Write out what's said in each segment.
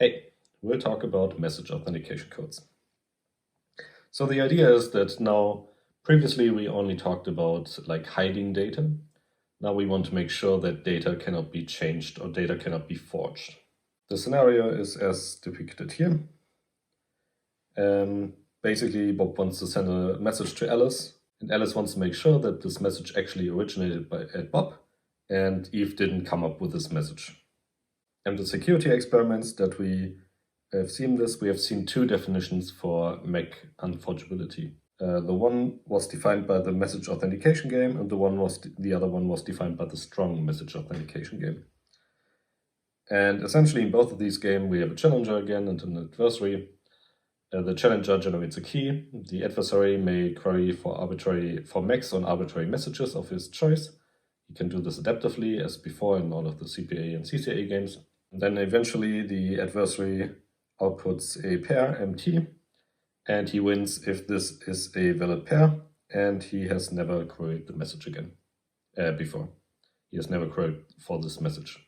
Hey, we'll talk about message authentication codes. So the idea is that now, previously we only talked about like hiding data. Now we want to make sure that data cannot be changed or data cannot be forged. The scenario is as depicted here. Basically, Bob wants to send a message to Alice, and Alice wants to make sure that this message actually originated at Bob, and Eve didn't come up with this message. And the security experiments that we have seen two definitions for MAC unforgeability. The one was defined by the message authentication game, and the other one was defined by the strong message authentication game. And essentially in both of these games we have a challenger again and an adversary. The challenger generates a key. The adversary may query for MACs on arbitrary messages of his choice. He can do this adaptively as before in all of the CPA and CCA games. And then eventually the adversary outputs a pair, MT, and he wins if this is a valid pair, and he has never queried the message again before. He has never queried for this message.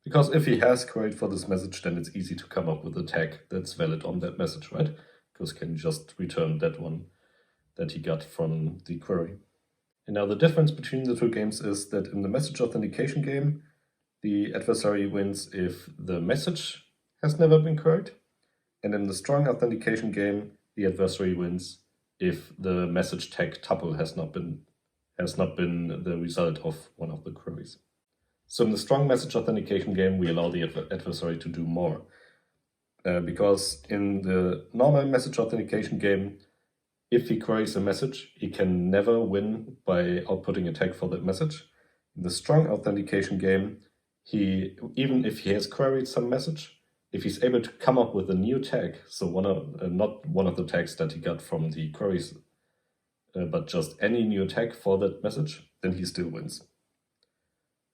Because if he has queried for this message, then it's easy to come up with a tag that's valid on that message, right? Because he can just return that one that he got from the query. And now the difference between the two games is that in the message authentication game, the adversary wins if the message has never been queried. And in the strong authentication game, the adversary wins if the message tag tuple has not been the result of one of the queries. So in the strong message authentication game, we allow the adversary to do more. Because in the normal message authentication game, if he queries a message, he can never win by outputting a tag for that message. In the strong authentication game, even if he has queried some message, if he's able to come up with a new tag, so not one of the tags that he got from the queries, but just any new tag for that message, then he still wins.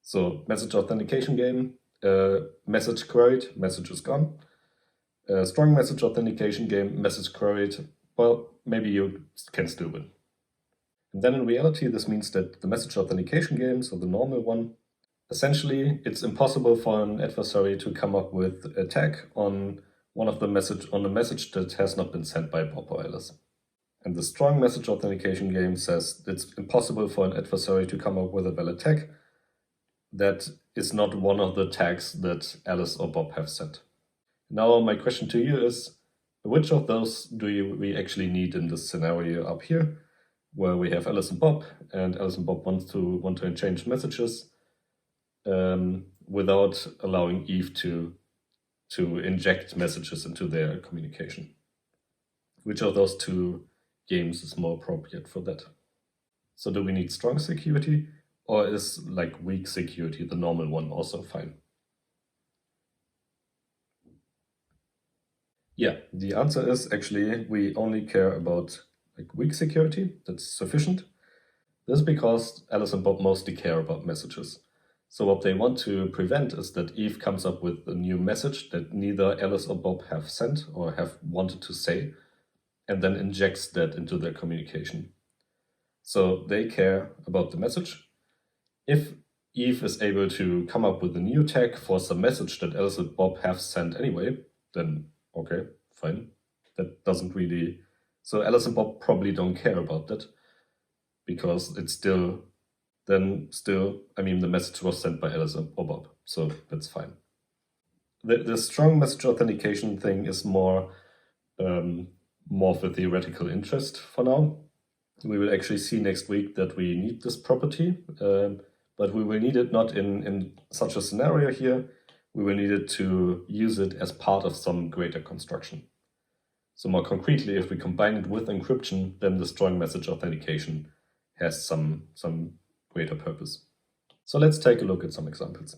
So message authentication game, message queried, message is gone. Strong message authentication game, message queried, well, maybe you can still win. And then in reality, this means that the message authentication game, so the normal one, essentially it's impossible for an adversary to come up with a tag on a message that has not been sent by Bob or Alice. And the strong message authentication game says it's impossible for an adversary to come up with a valid tag that is not one of the tags that Alice or Bob have sent. Now my question to you is, which of those do we actually need in this scenario up here, where we have Alice and Bob want to exchange messages without allowing Eve to inject messages into their communication? Which of those two games is more appropriate for that? So do we need strong security, or is like weak security, the normal one, also fine? Yeah, the answer is actually we only care about like weak security. That's sufficient. This is because Alice and Bob mostly care about messages. So what they want to prevent is that Eve comes up with a new message that neither Alice or Bob have sent or have wanted to say, and then injects that into their communication. So they care about the message. If Eve is able to come up with a new tag for some message that Alice and Bob have sent anyway, then okay, fine. That doesn't really... So Alice and Bob probably don't care about that, because it's the message was sent by Alice or Bob, so that's fine. The strong message authentication thing is more of a theoretical interest for now. We will actually see next week that we need this property, but we will need it not in such a scenario here. We will need it to use it as part of some greater construction. So more concretely, if we combine it with encryption, then the strong message authentication has some greater purpose. So let's take a look at some examples.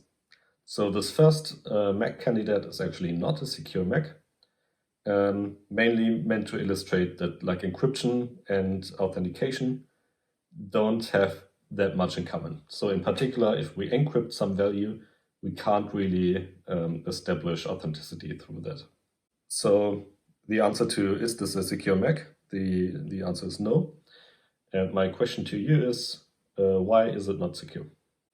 So this first MAC candidate is actually not a secure MAC, mainly meant to illustrate that like encryption and authentication don't have that much in common. So in particular, if we encrypt some value, we can't really establish authenticity through that. So the answer to, is this a secure MAC? The answer is no. And my question to you is, why is it not secure?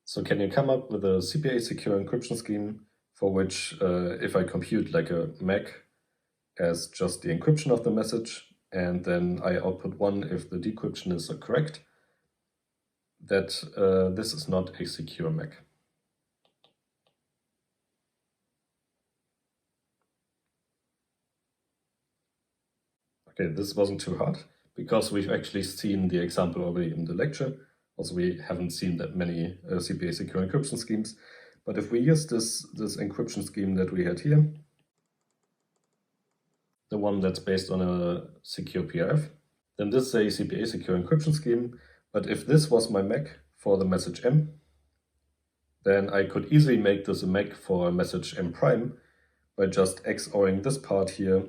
So can you come up with a CPA secure encryption scheme for which if I compute like a MAC as just the encryption of the message, and then I output 1 if the decryption is correct, that this is not a secure MAC. Okay, this wasn't too hard, because we've actually seen the example already in the lecture. Also, we haven't seen that many CPA secure encryption schemes. But if we use this encryption scheme that we had here, the one that's based on a secure PRF, then this is a CPA secure encryption scheme. But if this was my MAC for the message M, then I could easily make this a MAC for a message M prime by just XORing this part here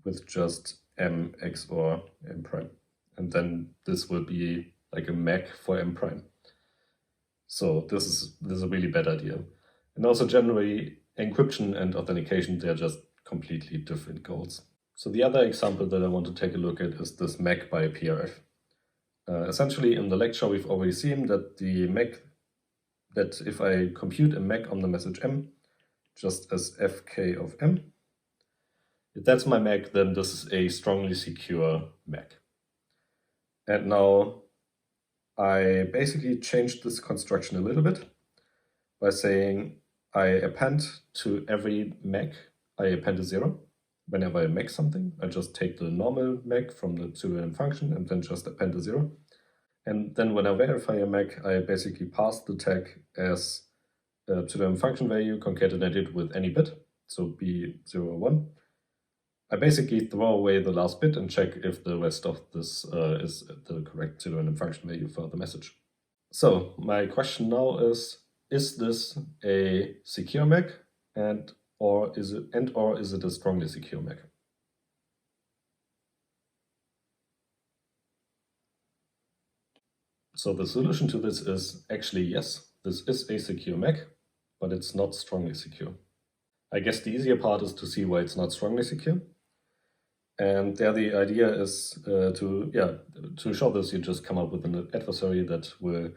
with just M XOR M prime. And then this will be like a MAC for M prime. So this is a really bad idea. And also generally encryption and authentication, they're just completely different goals. So the other example that I want to take a look at is this MAC-by-PRF. Essentially in the lecture we've already seen that that if I compute a MAC on the message M just as FK of M, if that's my MAC, then this is a strongly secure MAC. And now I basically changed this construction a little bit by saying I append to every MAC, I append a 0. Whenever I make something, I just take the normal MAC from the pseudonym function and then just append a 0. And then when I verify a MAC, I basically pass the tag as a pseudonym function value concatenated with any bit, so B0 or 1. I basically throw away the last bit and check if the rest of this is the correct pseudonym function value for the message. So my question now is this a secure MAC or is it a strongly secure MAC? So the solution to this is actually yes, this is a secure MAC, but it's not strongly secure. I guess the easier part is to see why it's not strongly secure. And there the idea is to show this, you just come up with an adversary that will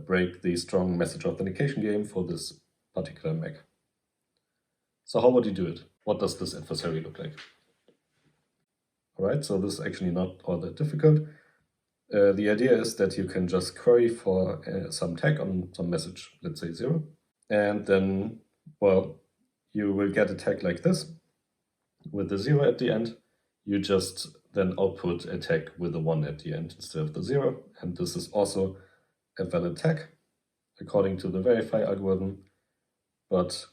break the strong message authentication game for this particular MAC. So how would you do it? What does this adversary look like? All right, so this is actually not all that difficult. The idea is that you can just query for some tag on some message, let's say 0, and then, well, you will get a tag like this with the 0 at the end. You just then output a tag with a 1 at the end instead of the 0, and this is also a valid tag according to the verify algorithm, but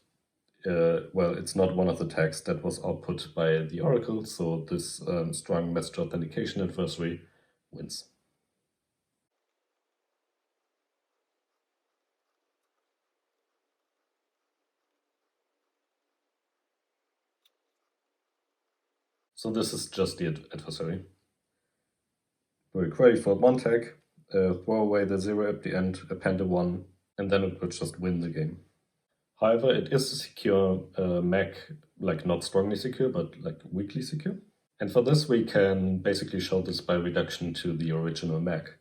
well, it's not one of the tags that was output by the oracle, so this strong message authentication adversary wins. So this is just the adversary. We'll query for one tag, throw away the 0 at the end, append a 1, and then it will just win the game. However, it is a secure MAC, like not strongly secure, but like weakly secure. And for this, we can basically show this by reduction to the original MAC.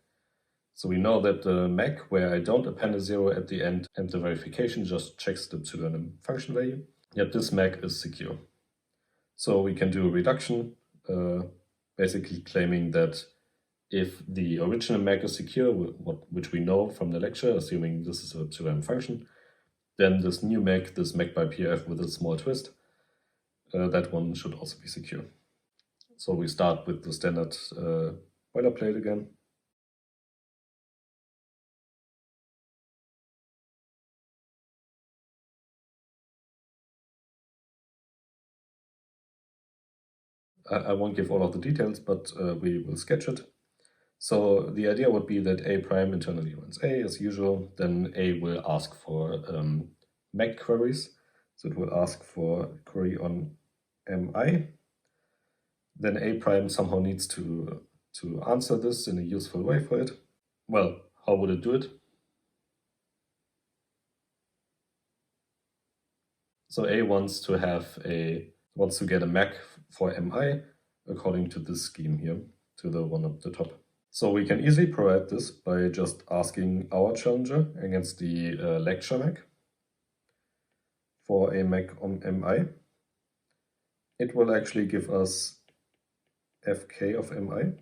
So we know that the MAC where I don't append a 0 at the end and the verification just checks the pseudonym function value, yet this MAC is secure. So we can do a reduction, basically claiming that if the original MAC is secure, which we know from the lecture, assuming this is a pseudonym function, then this new MAC, this MAC-by-PRF with a small twist, that one should also be secure. So we start with the standard boilerplate again. I won't give all of the details, but we will sketch it. So the idea would be that A prime internally runs A as usual, then A will ask for MAC queries. So it will ask for a query on MI. Then A prime somehow needs to answer this in a useful way for it. Well, how would it do it? So A wants to get a MAC for MI according to this scheme here, to the one at the top. So we can easily provide this by just asking our challenger against the lecture MAC for a MAC on MI, it will actually give us FK of MI.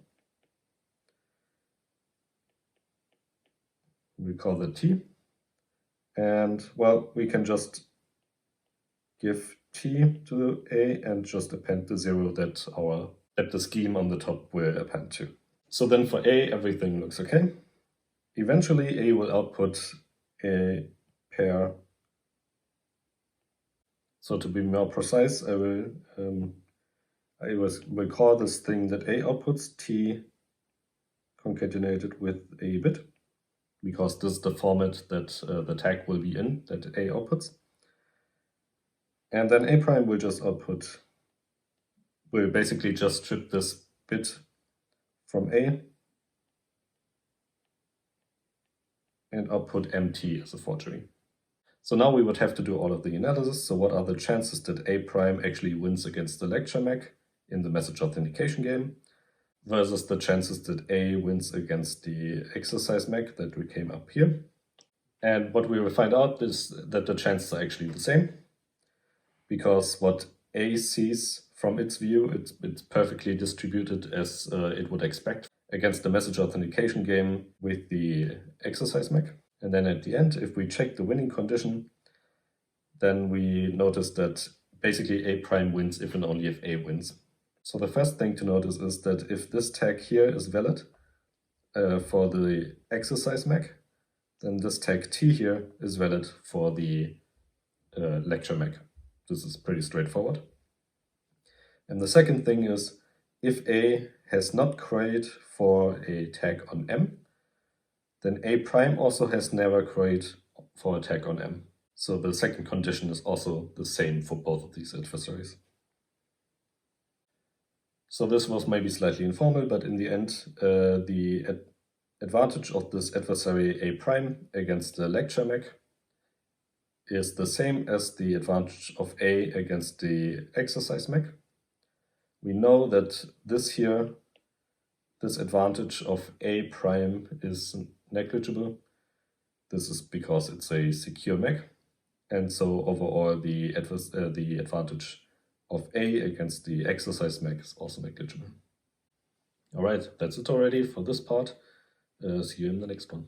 We call that T. And well, we can just give T to A and just append the 0 that the scheme on the top will append to. So then for A, everything looks okay. Eventually, A will output a pair. So to be more precise, I will call this thing that A outputs T concatenated with a bit, because this is the format that the tag will be in, that A outputs. And then A prime will just output, will basically just strip this bit from A and output MT as a forgery. So now we would have to do all of the analysis. So what are the chances that A prime actually wins against the lecture MAC in the message authentication game versus the chances that A wins against the exercise MAC that we came up here. And what we will find out is that the chances are actually the same, because what A sees from its view, it's perfectly distributed as it would expect against the message authentication game with the exercise MAC. And then at the end, if we check the winning condition, then we notice that basically A prime wins if and only if A wins. So the first thing to notice is that if this tag here is valid for the exercise MAC, then this tag T here is valid for the lecture MAC. This is pretty straightforward. And the second thing is, if A has not queried for a tag on M, then A prime also has never queried for a tag on M. So the second condition is also the same for both of these adversaries. So this was maybe slightly informal, but in the end, the advantage of this adversary A prime against the lecture MAC is the same as the advantage of A against the exercise MAC. We know that this advantage of A prime is negligible. This is because it's a secure MAC, and so overall the advantage of A against the exercise MAC is also negligible. Alright, that's it already for this part. See you in the next one.